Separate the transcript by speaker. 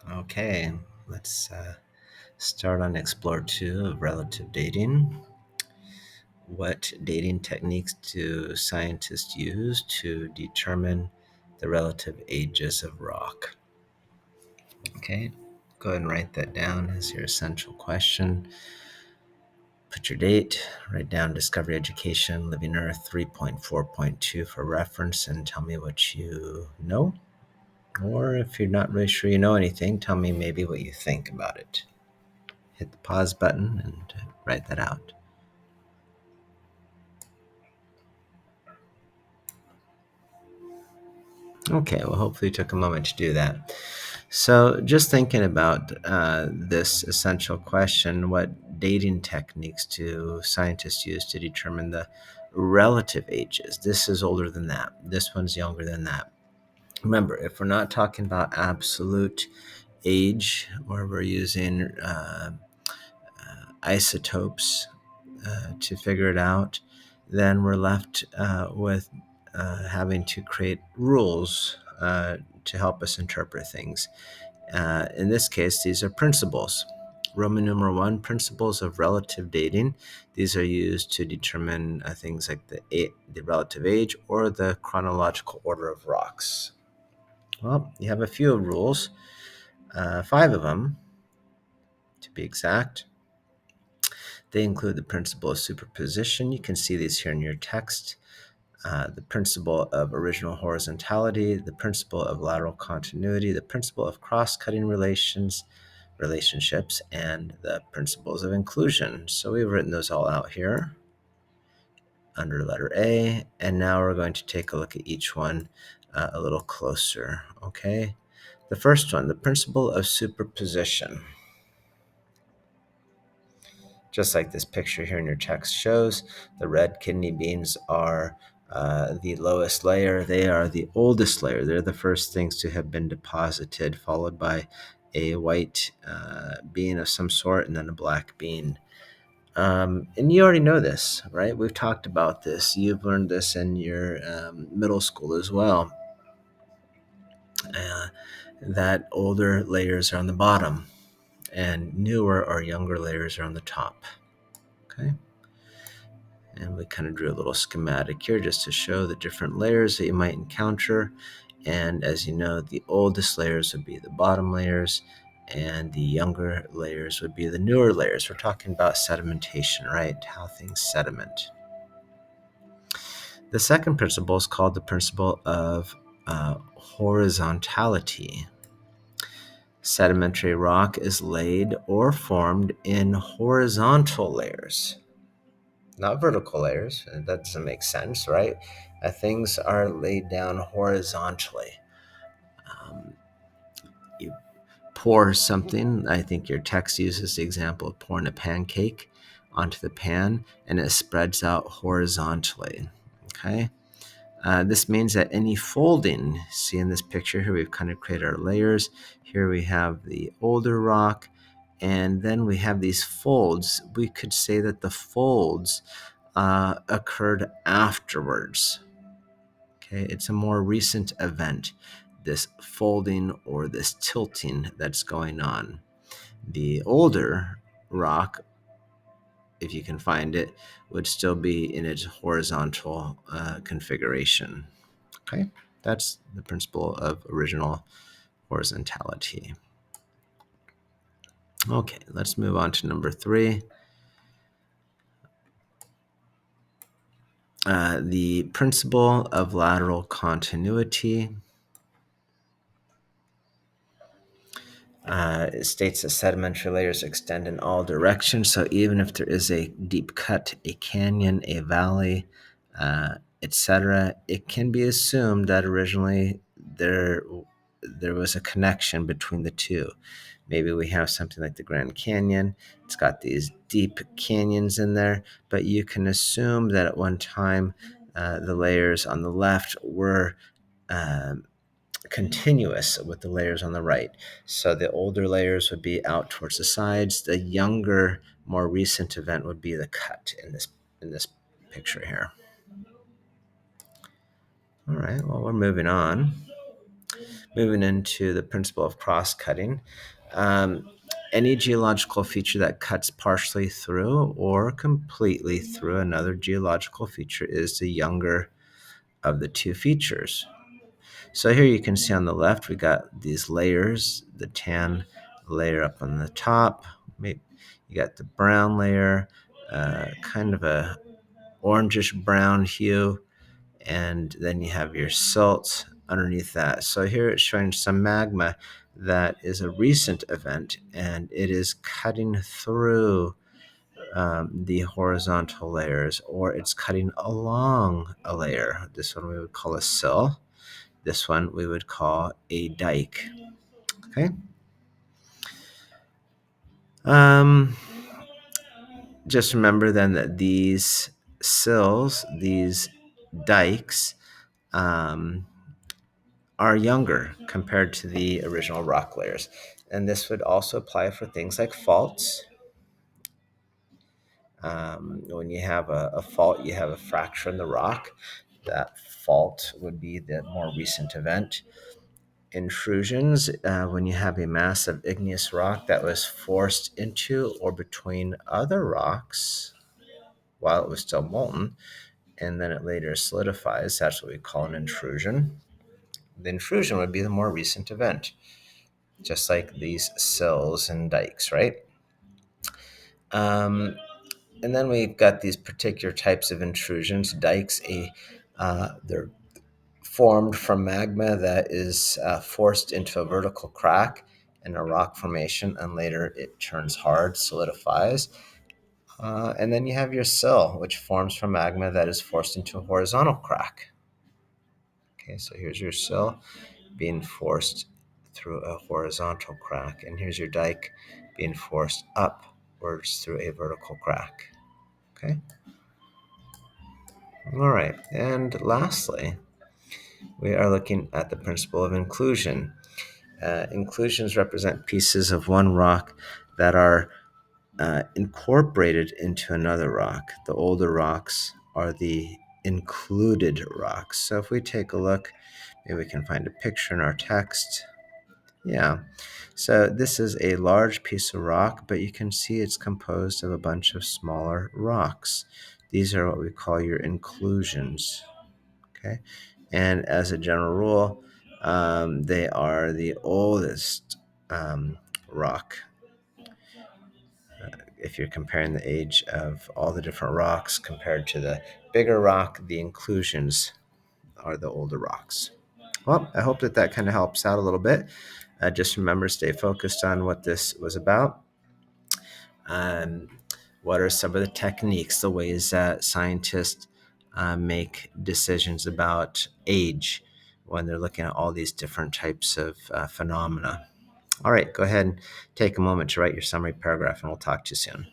Speaker 1: Okay, let's start on Explore 2 of relative dating. What dating techniques do scientists use to determine the relative ages of rock? Okay, go ahead and write that down as your essential question. Put your date, write down Discovery Education, Living Earth 3.4.2 for reference, and tell me what you know. Or if you're not really sure you know anything, tell me maybe what you think about it. Hit the pause button and write that out. Okay, well, hopefully you took a moment to do that. So, just thinking about this essential question, what dating techniques do scientists use to determine the relative ages? This is older than that. This one's younger than that. Remember, if we're not talking about absolute age, where we're using isotopes to figure it out, then we're left with having to create rules to help us interpret things. In this case, these are principles. Roman numeral 1, principles of relative dating. These are used to determine things like the relative age or the chronological order of rocks. Well, you have a few rules, 5 of them to be exact. They include the principle of superposition. You can see these here in your text. The principle of original horizontality, the principle of lateral continuity, the principle of cross-cutting relationships, and the principles of inclusion. So we've written those all out here under letter A, and now we're going to take a look at each one a little closer, okay? The first one, the principle of superposition. Just like this picture here in your text shows, the red kidney beans are the lowest layer. They are the oldest layer. They're the first things to have been deposited, followed by a white bean of some sort and then a black bean. And you already know this, right? We've talked about this. You've learned this in your middle school as well. That older layers are on the bottom and newer or younger layers are on the top. Okay. And we kind of drew a little schematic here just to show the different layers that you might encounter. And as you know, the oldest layers would be the bottom layers, and the younger layers would be the newer layers. We're talking about sedimentation, right? How things sediment. The second principle is called the principle of horizontality. Sedimentary rock is laid or formed in horizontal layers, not vertical layers. That doesn't make sense, right? Things are laid down horizontally. You pour something, I think your text uses the example of pouring a pancake onto the pan, and it spreads out horizontally, okay? This means that any folding, see in this picture here, we've kind of created our layers. Here we have the older rock, and then we have these folds. We could say that the folds occurred afterwards. Okay, it's a more recent event, this folding or this tilting that's going on. The older rock, if you can find it, would still be in its horizontal configuration. Okay, that's the principle of original horizontality. Okay, let's move on to number 3. The principle of lateral continuity. It states that sedimentary layers extend in all directions. So even if there is a deep cut, a canyon, a valley, etc., it can be assumed that originally there was a connection between the two. Maybe we have something like the Grand Canyon. It's got these deep canyons in there, but you can assume that at one time the layers on the left were continuous with the layers on the right. So the older layers would be out towards the sides. The younger, more recent event would be the cut in this picture here. All right, well, we're moving on. Moving into the principle of cross-cutting. Um, any geological feature that cuts partially through or completely through another geological feature is the younger of the two features. So here you can see on the left, we got these layers, the tan layer up on the top. You got the brown layer, kind of a orangish brown hue, and then you have your silt underneath that. So here it's showing some magma that is a recent event, and it is cutting through the horizontal layers, or it's cutting along a layer. This one we would call a sill. This one we would call a dike. Okay. Um, just remember then that these sills, these dikes, um, are younger compared to the original rock layers. And this would also apply for things like faults. When you have a fault, you have a fracture in the rock. That fault would be the more recent event. Intrusions, when you have a mass of igneous rock that was forced into or between other rocks while it was still molten, and then it later solidifies, that's what we call an intrusion. The intrusion would be the more recent event, just like these sills and dikes, right? Um, and then we've got these particular types of intrusions. Dikes, they're formed from magma that is forced into a vertical crack in a rock formation, and later it turns hard, solidifies. And then you have your sill, which forms from magma that is forced into a horizontal crack. Okay, so here's your sill being forced through a horizontal crack, and here's your dike being forced upwards through a vertical crack. Okay. All right. And lastly, we are looking at the principle of inclusion. Inclusions represent pieces of one rock that are incorporated into another rock. The older rocks are the included rocks. So if we take a look, maybe we can find a picture in our text. Yeah. So this is a large piece of rock, but you can see it's composed of a bunch of smaller rocks. These are what we call your inclusions. Okay. And as a general rule, they are the oldest rock. If you're comparing the age of all the different rocks compared to the bigger rock, the inclusions are the older rocks. Well, I hope that that kind of helps out a little bit. Just remember, stay focused on what this was about. Um, what are some of the techniques, the ways that scientists make decisions about age when they're looking at all these different types of phenomena? All right, go ahead and take a moment to write your summary paragraph, and we'll talk to you soon.